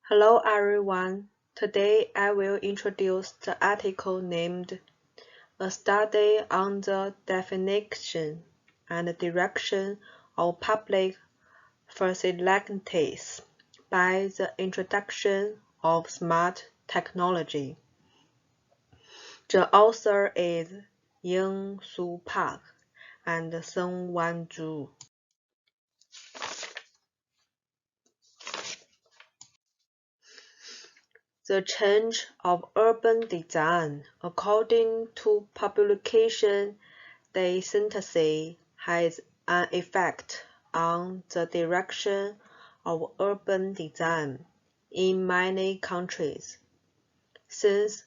Hello everyone. Today I will introduce the article named A Study on the Definition and Direction of Public Facilities by the Introduction of Smart Technology. The author is Yeon-Su Park and Seung-Wan. The change of urban design according to population density has an effect on the direction of urban design in many countries. Since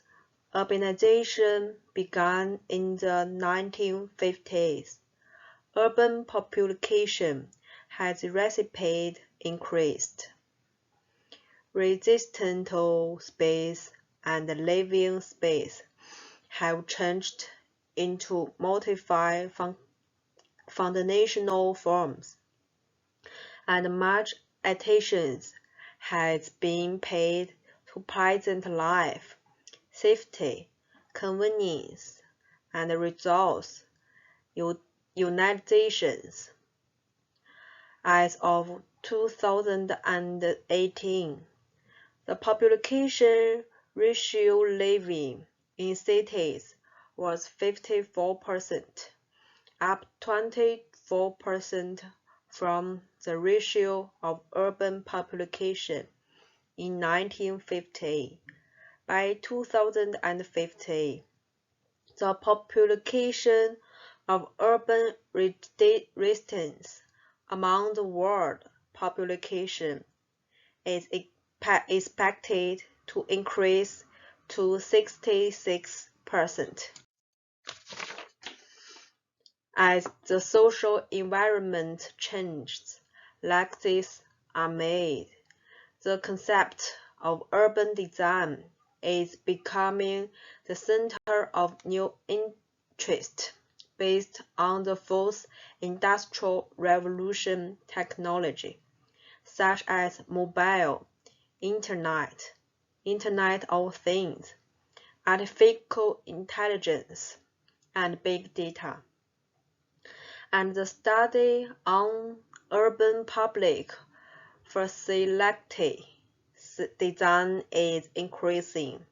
urbanization began in the 1950s, urban population has rapidly increased. Residential space and living space have changed into multiple foundational forms, and much attention has been paid to pleasant life, safety, convenience, and resource utilizations. As of 2018, the population ratio living in cities was 54%, up 24% from the ratio of urban population in 1950. By 2050, the population of urban residents among the world population is expected to increase to 66%. As the social environment changes, like this are made, the concept of urban design is becoming the center of new interest based on the fourth industrial revolution technology, such as mobile, Internet of Things, artificial intelligence, and big data. And the study on urban public facility design is increasing.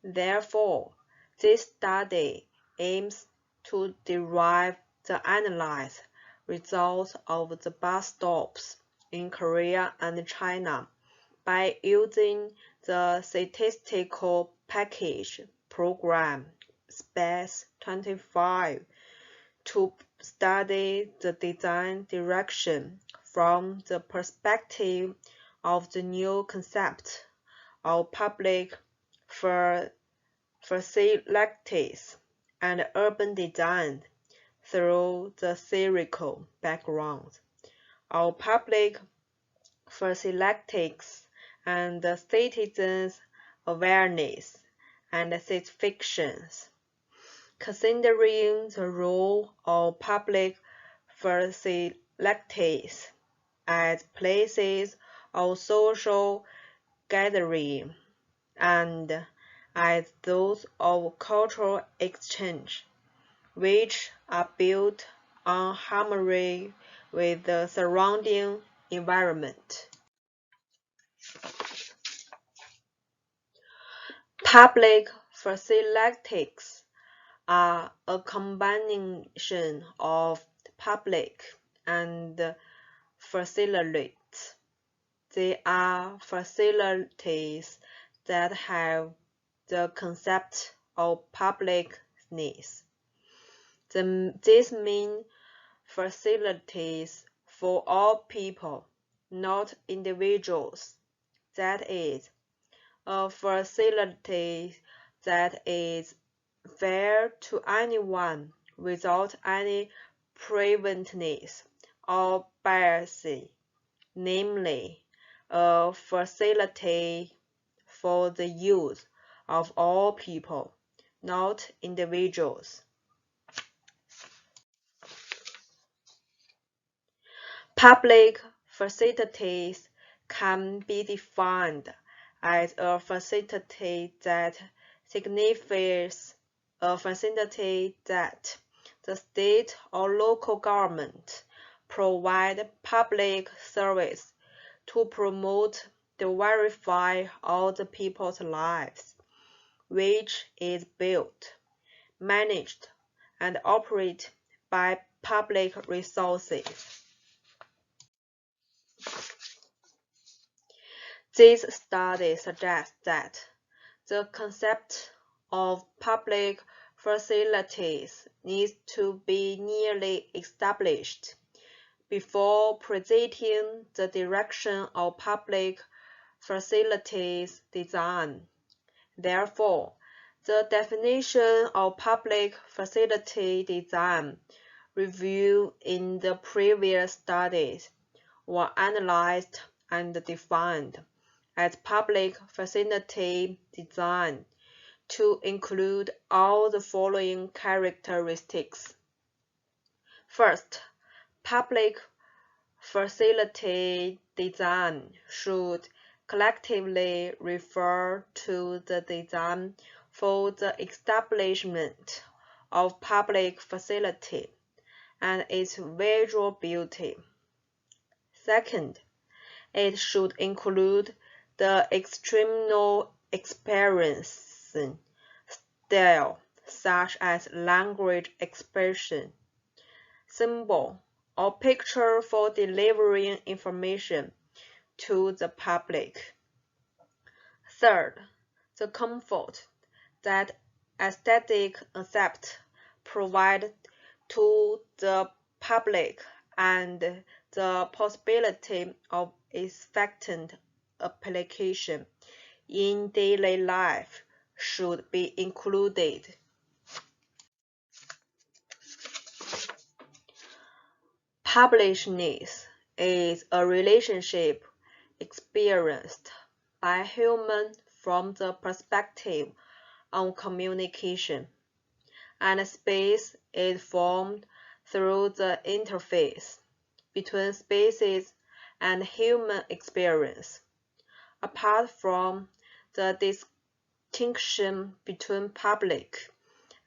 Therefore, this study aims to derive the analyzed results of the bus stops in Korea and China by using the statistical package program SPACE-25 to study the design direction from the perspective of the new concept of public facilities and urban design through the theoretical background of public facilities and the citizens' awareness and satisfactions. Considering the role of public facilities as places of social gathering and as those of cultural exchange, which are built on harmony with the surrounding environment. Public facilities are a combination of public and facilities. They are facilities that have the concept of publicness. This means facilities for all people, not individuals. That is, a facility that is fair to anyone without any prejudice or bias, namely, a facility for the use of all people, not individuals. Public facilities can be defined as a facility that signifies a facility that the state or local government provide public service to promote the welfare of the people's lives, which is built, managed, and operated by public resources. This study suggests that the concept of public facilities needs to be nearly established before presenting the direction of public facilities design. Therefore, the definition of public facility design reviewed in the previous studies were analyzed and defined as public facility design to include all the following characteristics. First, public facility design should collectively refer to the design for the establishment of public facility and its visual beauty. Second, it should include the external experience style, such as language expression, symbol, or picture for delivering information to the public. Third, the comfort that aesthetic concepts provide to the public and the possibility of effective application in daily life should be included. Publicness is a relationship experienced by humans from the perspective of communication, and space is formed through the interface between species and human experience, apart from the distinction between public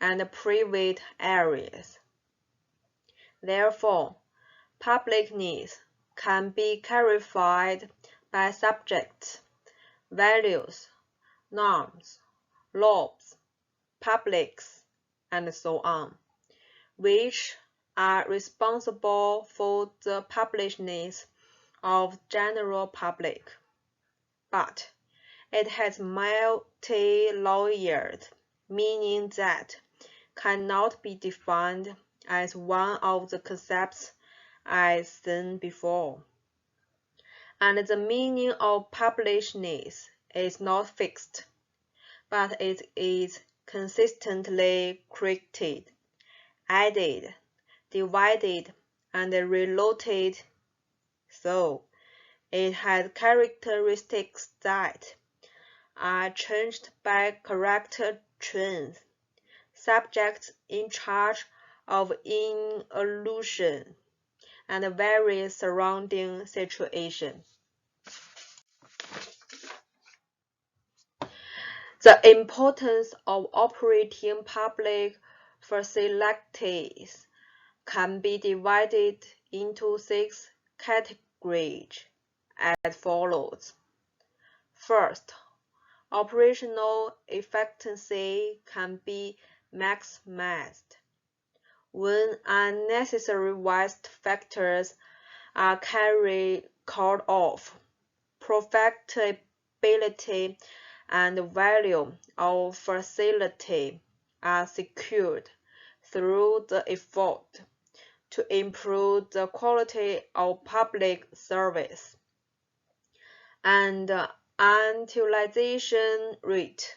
and private areas. Therefore, publicness can be clarified by subjects, values, norms, laws, publics, and so on, which are responsible for the publicness of general public. But it has multi-layered, meaning that cannot be defined as one of the concepts as seen before. And the meaning of publicness is not fixed, but it is consistently created, added, divided, and reloaded. So, it has characteristics that are changed by character traits, subjects in charge of illusion, and various surrounding situations. The importance of operating public facilities can be divided into 6 categories as follows. First, operational efficiency can be maximized when unnecessary waste factors are called off. Profitability and value of facility are secured through the effort to improve the quality of public service, and utilization rate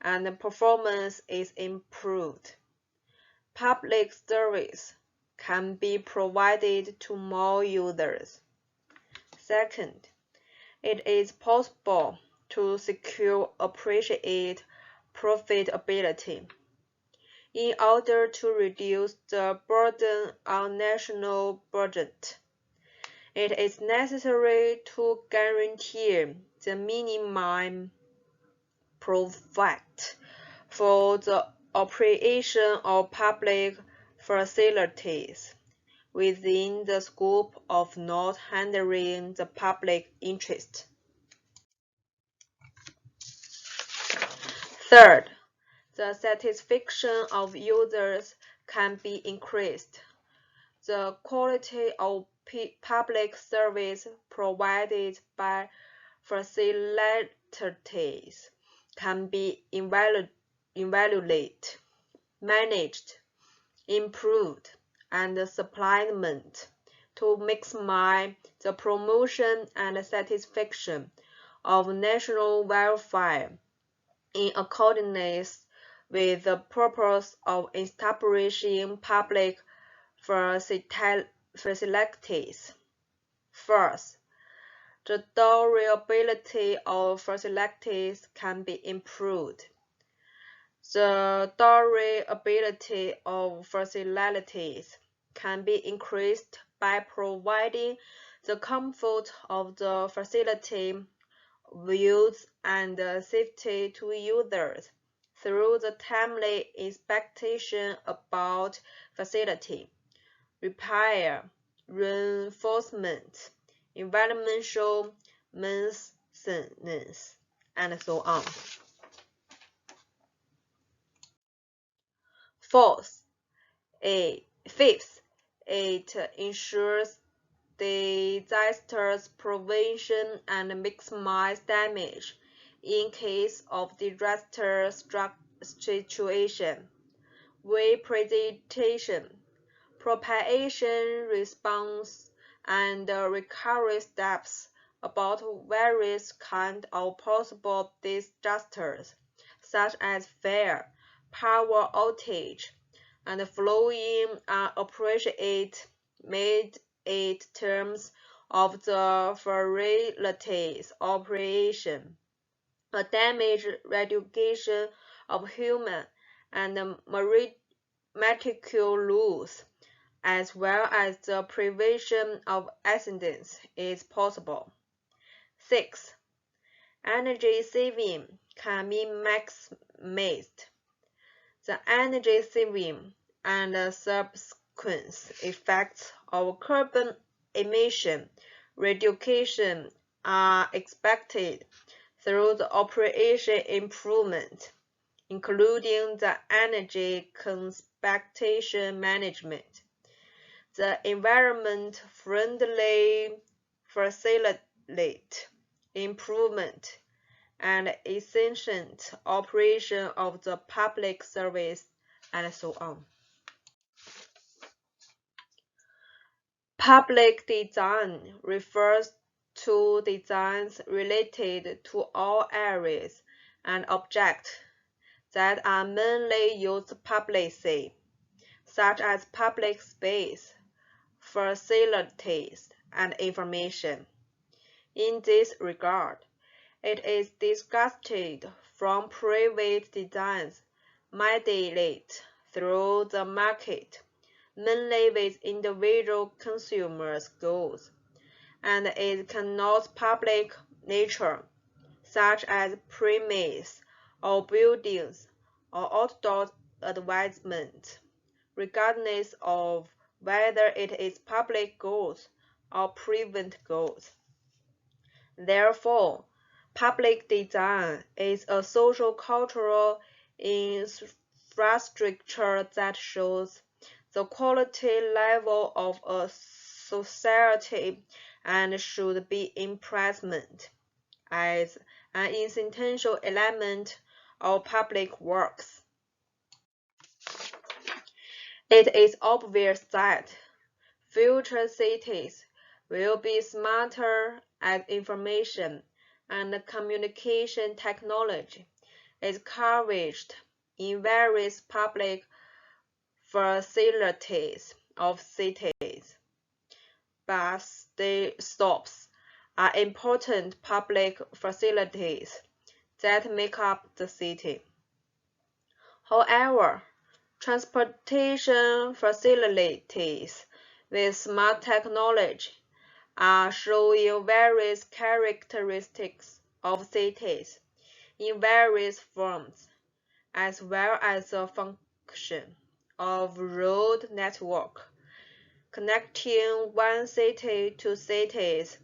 and performance is improved. Public service can be provided to more users. Second, it is possible to secure appreciate profitability. In order to reduce the burden on national budget, It is necessary to guarantee the minimum profit for the operation of public facilities within the scope of not hindering the public interest. Third, the satisfaction of users can be increased. The quality of public service provided by facilities can be evaluated, managed, improved, and supplemented to maximize the promotion and satisfaction of national welfare in accordance with the purpose of establishing public facilities. First, the durability of facilities can be improved. The durability of facilities can be increased by providing the comfort of the facility, use, and safety to users through the timely inspection about facility, repair, reinforcement, environmental maintenance, and so on. Fifth, it ensures disaster prevention and minimize damage in case of disaster situation. Presentation, propagation response, and recovery steps about various kinds of possible disasters, such as fire, power outage, and flooding are appreciated made it terms of the facilities operation. A damage reduction of human and material loss, as well as the prevention of accidents, is possible. 6. Energy saving can be maximized. The energy saving and subsequent effects of carbon emission reduction are expected through the operation improvement, including the energy conservation management, the environment-friendly facility improvement, and efficient operation of the public service, and so on. Public design refers to designs related to all areas and objects that are mainly used publicly, such as public space, facilities, and information. In this regard, it is distinguished from private designs mediated through the market, mainly with individual consumers' goods, and its connotes public nature, such as premises or buildings or outdoor advertisement, regardless of whether it is public goods or private goods. Therefore, public design is a social-cultural infrastructure that shows the quality level of a society and should be implemented as an essential element of public works. It is obvious that future cities will be smarter as information and communication technology is covered in various public facilities of cities. Bus stops are important public facilities that make up the city. However, transportation facilities with smart technology are showing various characteristics of cities in various forms, as well as the function of road network connecting one city to cities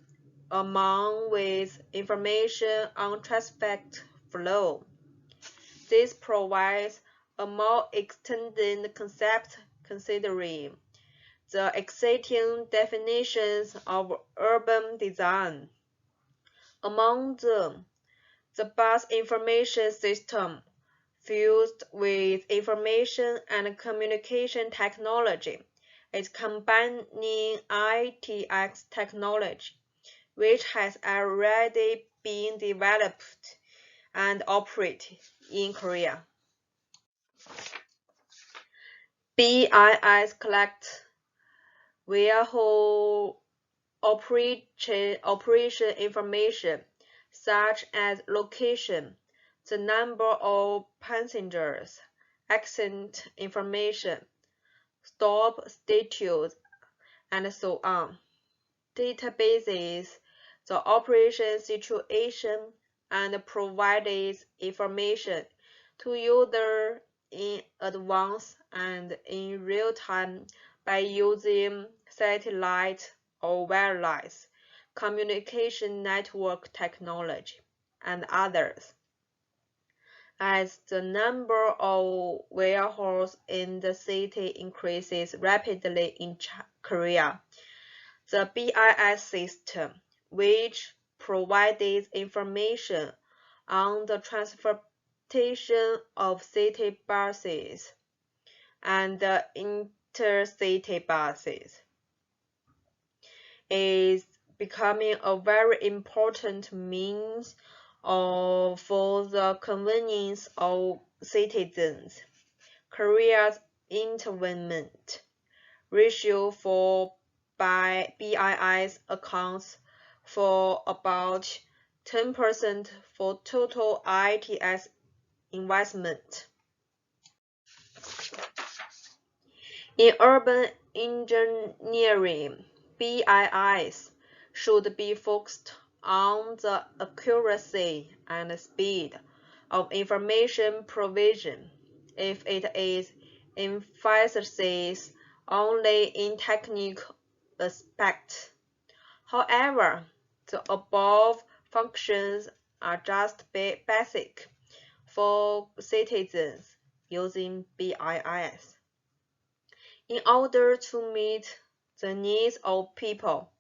along with information on traffic flow. This provides a more extended concept considering the existing definitions of urban design. Among them, the bus information system, fused with information and communication technology, is combining ITX technology, which has already been developed and operated in Korea. BIS collects warehouse operation information such as location, the number of passengers, exit information, stop status, and so on. Databases the operation situation and provides information to users in advance and in real time by using satellite or wireless communication network technology and others. As the number of warehouses in the city increases rapidly in Korea, the BIS system, which provides information on the transportation of city buses and intercity buses, is becoming a very important means for the convenience of citizens. Korea's intervention ratio for BIS accounts for about 10% for total ITS investment. In urban engineering, BIS should be focused on the accuracy and speed of information provision. If it is emphasizes only in technical aspects. However, the above functions are just basic for citizens using BIS. In order to meet the needs of people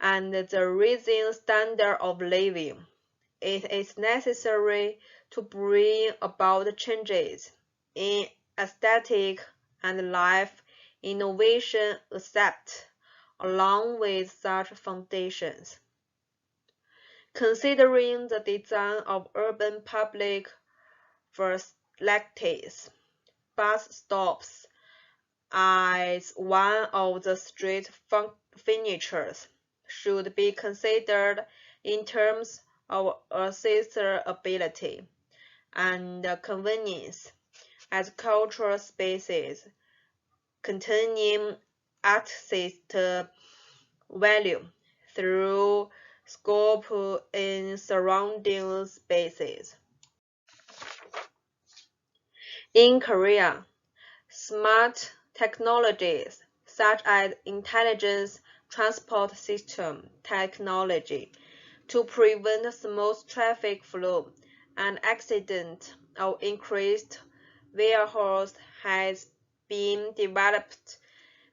and the rising standard of living, it is necessary to bring about changes in aesthetic and life innovation accept along with such foundations. Considering the design of urban public facilities, bus stops as one of the street furnitures should be considered in terms of accessibility and convenience as cultural spaces containing artistic value through scope in surrounding spaces. In Korea, smart technologies such as intelligent transport system technology to prevent smooth traffic flow and accident or increased vehicles has been developed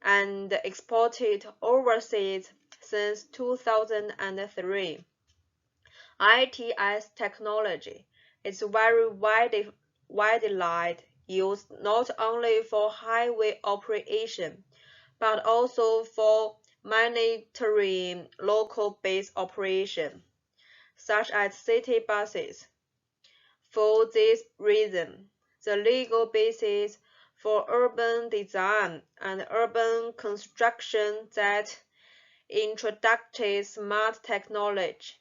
and exported overseas since 2003. ITS technology is very widely used not only for highway operation, but also for monitoring local base operation, such as city buses. For this reason, the legal basis for urban design and urban construction that introduced smart technology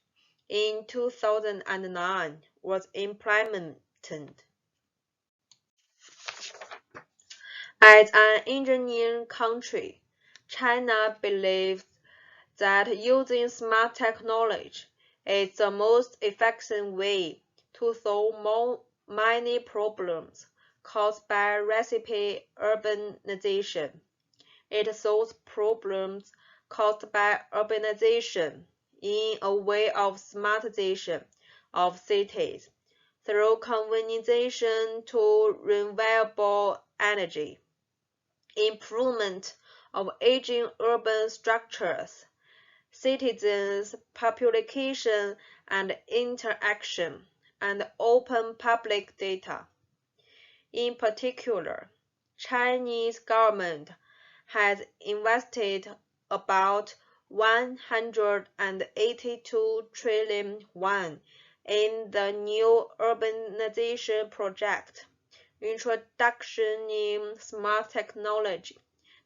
in 2009 was implemented. As an engineering country, China believes that using smart technology is the most effective way to solve many problems caused by rapid urbanization. It solves problems caused by urbanization in a way of smartization of cities through conversion to renewable energy, improvement of aging urban structures, citizens' population and interaction, and open public data. In particular, Chinese government has invested about 182 trillion yuan in the new urbanization project, introduction in smart technology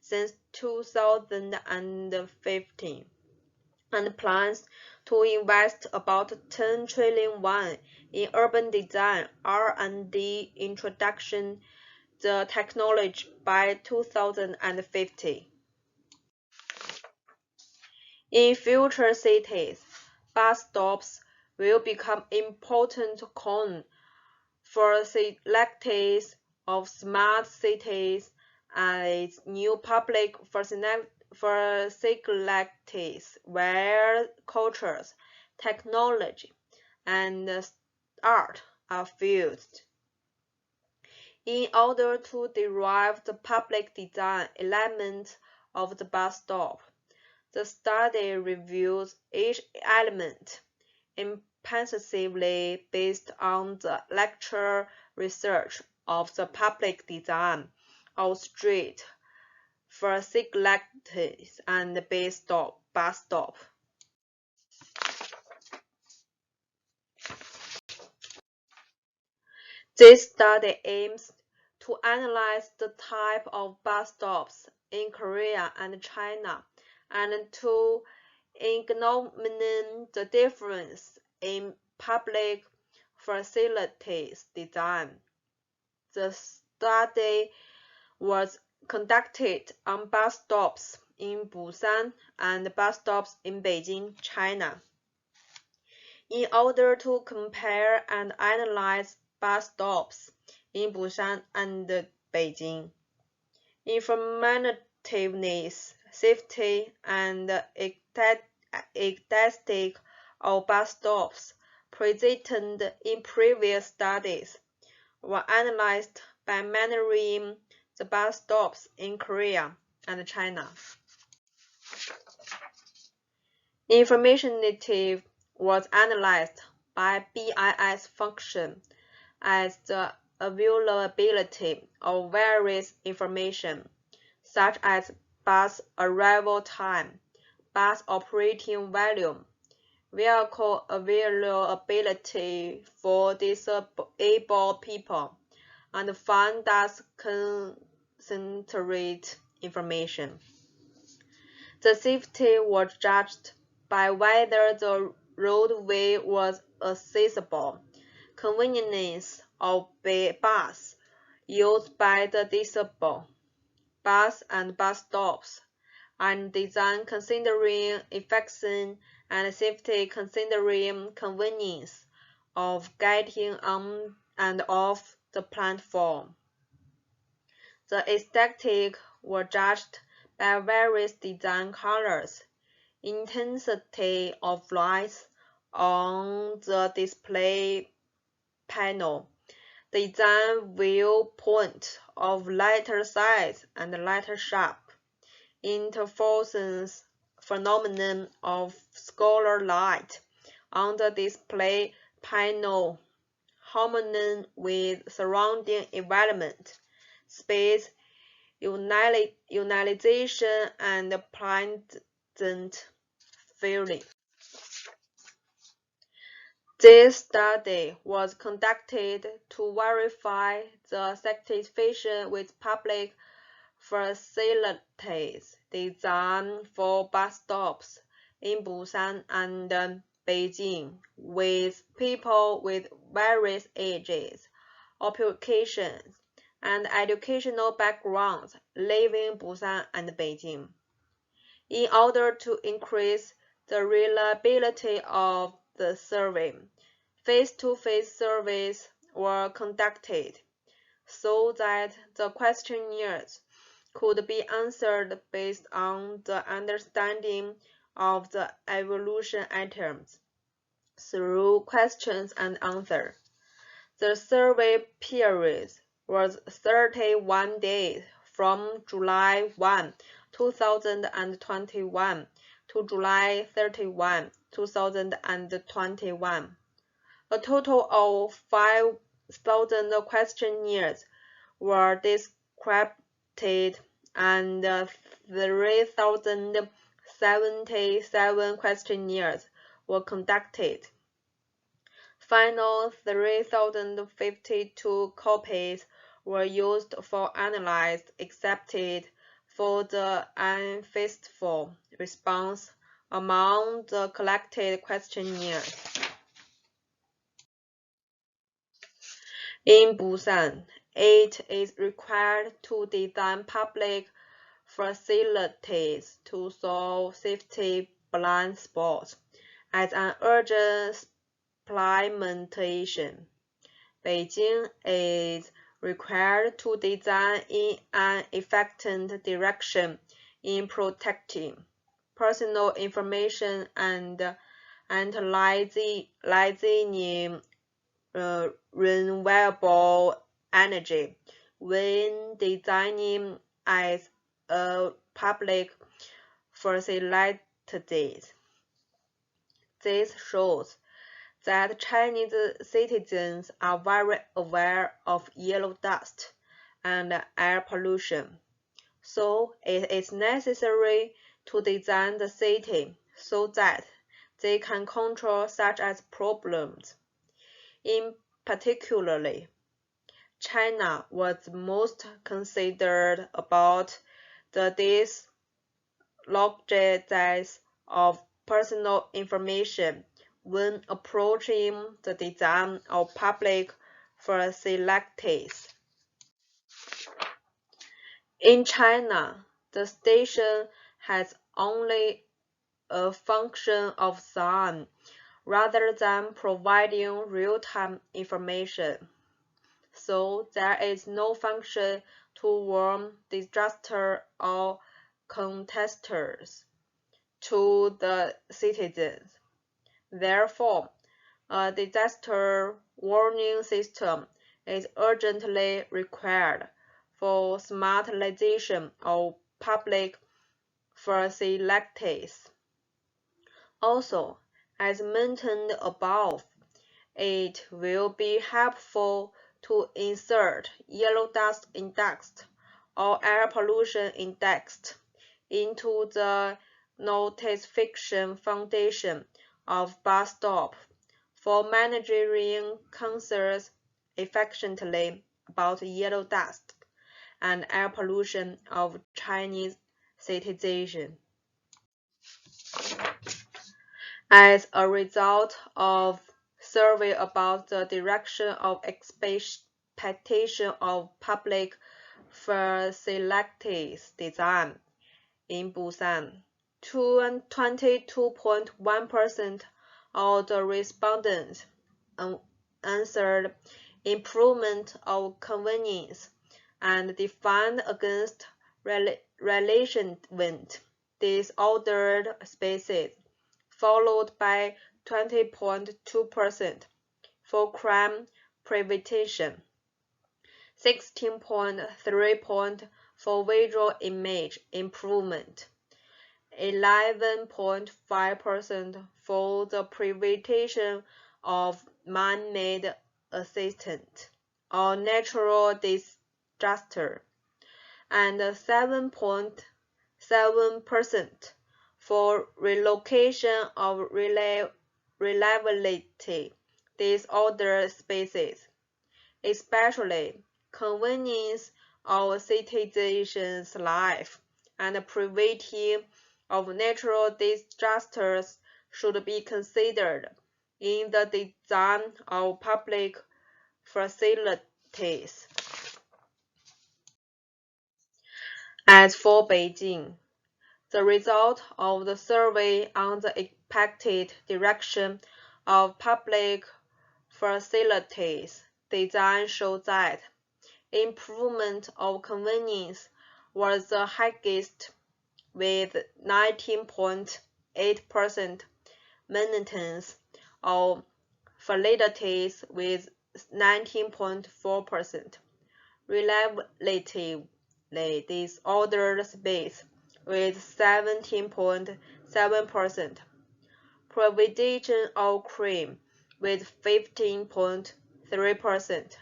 since 2015, and plans to invest about 10 trillion yuan in urban design R&D introduction the technology by 2050. In future cities, bus stops will become important corner for selectors of smart cities as new public facilities where cultures, technology, and art are fused. In order to derive the public design element of the bus stop, the study reviews each element impressively based on the lecture research of the public design of street facilities and bus stop. This study aims to analyze the type of bus stops in Korea and China and to examine the difference in public facilities design. The study was conducted on bus stops in Busan and bus stops in Beijing, China. In order to compare and analyze bus stops in Busan and Beijing, informativeness, safety, and aesthetic of bus stops presented in previous studies were analyzed by measuring the bus stops in Korea and China. Informativeness was analyzed by BIS function as the availability of various information, such as bus arrival time, bus operating volume, vehicle availability for disabled people, and fund thus concentrate information. The safety was judged by whether the roadway was accessible, convenience of bus used by the disabled, bus and bus stops, and design considering efficiency and safety considering convenience of getting on and off the platform. The aesthetic were judged by various design colors, intensity of lights on the display panel, design viewpoint of lighter size and lighter shape, interference phenomenon of scalar light on the display panel, harmony with surrounding environment, space utilization, and pleasant feeling. This study was conducted to verify the satisfaction with public facilities design for bus stops in Busan and Beijing with people with various ages, occupations, and educational backgrounds living in Busan and Beijing. In order to increase the reliability of the survey, face-to-face surveys were conducted so that the questionnaires could be answered based on the understanding of the evaluation items through questions and answers. The survey period was 31 days from July 1, 2021 to July 31, 2021. A total of 5,000 questionnaires were described and 3,077 questionnaires were conducted. Final 3,052 copies were used for analysis accepted for the unfaithful response among the collected questionnaires. In Busan, it is required to design public facilities to solve safety blind spots as an urgent implementation. Beijing is required to design in an effective direction in protecting personal information and utilizing renewable energy when designing as a public facility. This shows that Chinese citizens are very aware of yellow dust and air pollution, so it is necessary to design the city so that they can control such as problems. In particular, China was most considered about the disclosure of personal information when approaching the design of public facilities. In China, the station has only a function of sound rather than providing real-time information. So there is no function to warn disaster or contestants to the citizens. Therefore, a disaster warning system is urgently required for smartization of public facilities. Also, as mentioned above, it will be helpful to insert yellow dust index or air pollution index into the notification foundation of bus stop for managing concerns effectively about yellow dust and air pollution of Chinese citizens. As a result of survey about the direction of expectation of public facilities design in Busan, 22.1% of the respondents answered improvement of convenience and defined against relation with disordered spaces, followed by 20.2% for crime prevention, 16.3% for visual image improvement, 11.5% for the prevention of man-made accident or natural disaster, and 7.7% for relocation of reliability disorder spaces, especially convenience of citizens' life and preventing of natural disasters should be considered in the design of public facilities. As for Beijing, The result of the survey on the expected direction of public facilities design showed that improvement of convenience was the highest, with 19.8%, maintenance of facilities with 19.4%, relatively disordered space with 17.7%, provision of crime with 15.3%,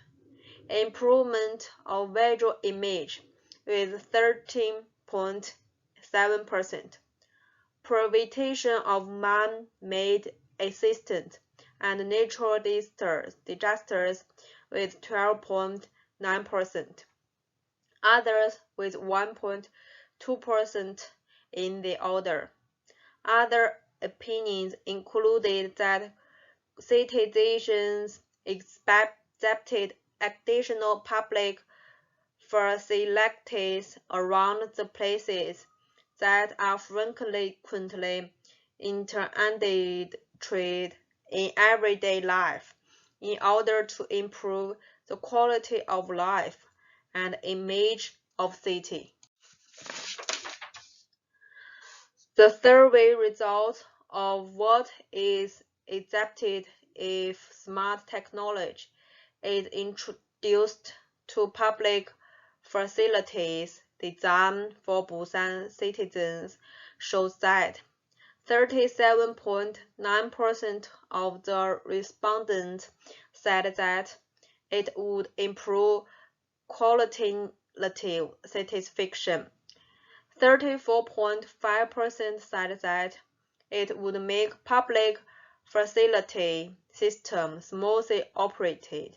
improvement of visual image with 13.7%, provision of man-made assistance and natural disasters with 12.9%, others with 1.2% in the order. Other opinions included that citizens accepted additional public facilities around the places that are frequently interacted in everyday life in order to improve the quality of life and image of city. The survey results of what is accepted if smart technology is introduced to public facilities designed for Busan citizens shows that 37.9% of the respondents said that it would improve qualitative satisfaction. 34.5% said that it would make public facility systems smoothly operated.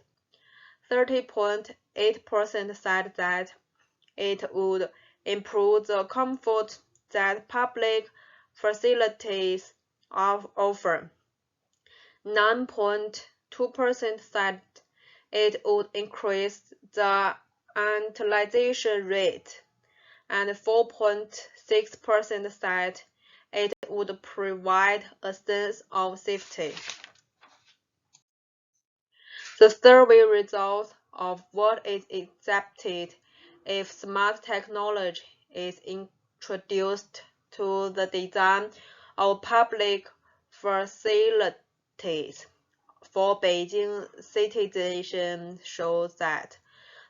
30.8% said that it would improve the comfort that public facilities offer. 9.2% said it would increase the utilization rate, and 4.6% said it would provide a sense of safety. The survey results of what is accepted if smart technology is introduced to the design of public facilities for Beijing citizens shows that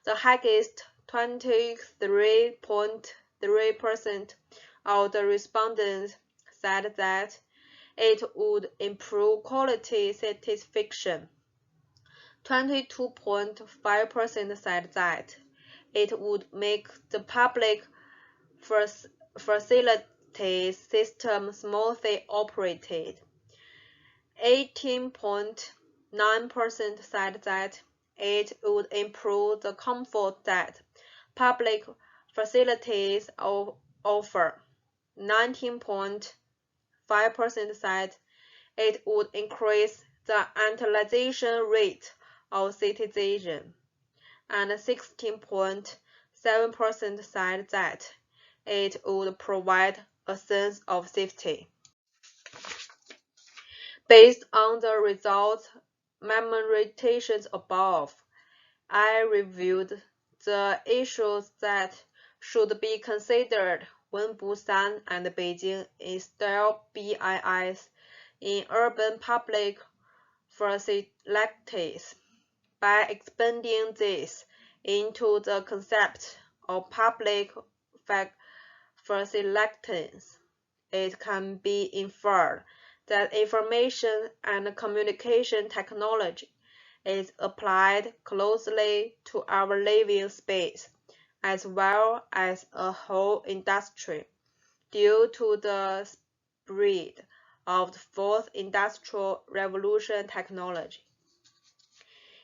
the highest 23.3% of the respondents said that it would improve quality satisfaction. 22.5% said that it would make the public facilities system smoothly operated. 18.9% said that it would improve the comfort that public facilities offer. 19.5% said it would increase the utilization rate of citizens, and 16.7% said that it would provide a sense of safety. Based on the results memorizations above, I reviewed the issues that should be considered when Busan and Beijing install BIS in urban public facilities. By expanding this into the concept of public facilities, it can be inferred that information and communication technology is applied closely to our living space as well as a whole industry due to the spread of the fourth industrial revolution technology.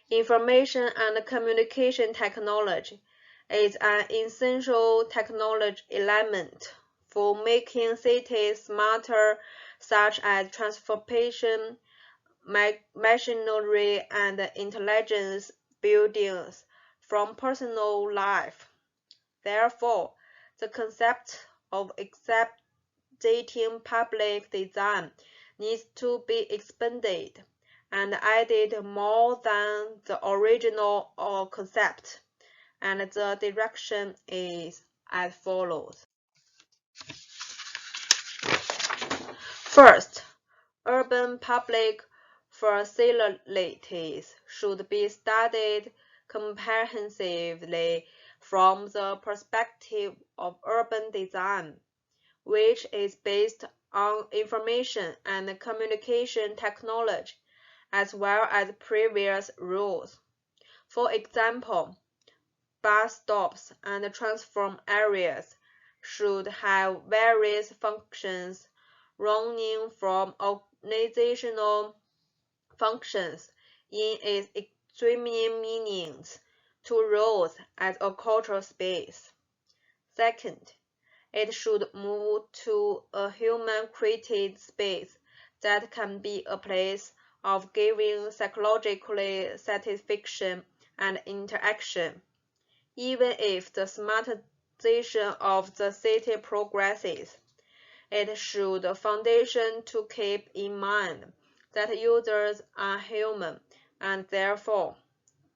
Information and communication technology is an essential technology element for making cities smarter, such as transportation, machinery, and intelligence buildings from personal life. Therefore, the concept of existing public design needs to be expanded and added more than the original concept, and the direction is as follows. First, urban public facilities should be studied comprehensively from the perspective of urban design, which is based on information and communication technology, as well as previous rules. For example, bus stops and transform areas should have various functions ranging from organizational functions in its extreme meanings to roles as a cultural space. Second, it should move to a human-created space that can be a place of giving psychologically satisfaction and interaction. Even if the smartization of the city progresses, it should foundation to keep in mind that users are human and therefore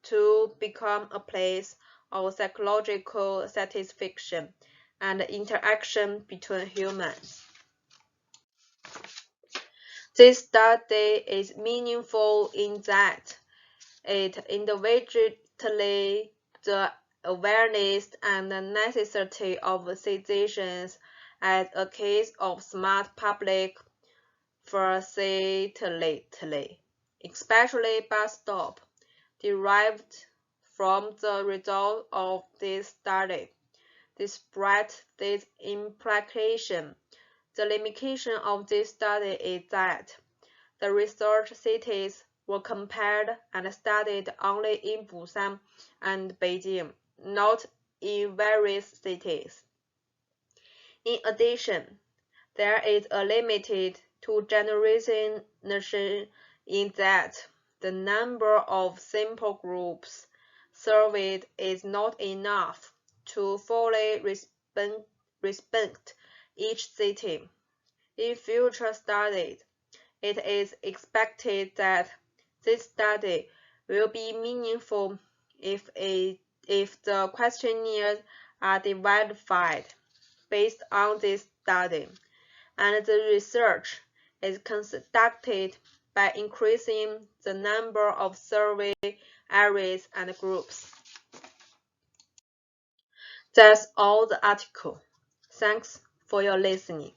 to become a place of psychological satisfaction and interaction between humans. This study is meaningful in that it individually the awareness and necessity of citizens as a case of smart public facility, especially bus stop, derived from the result of this study. Despite this implication, the limitation of this study is that the research cities were compared and studied only in Busan and Beijing, not in various cities. In addition, there is a limit to generalization in that the number of sample groups surveyed is not enough to fully respect each city. In future studies, it is expected that this study will be meaningful if the questionnaires are developed based on this study, and the research is conducted by increasing the number of survey areas and groups. That's all the article. Thanks for your listening.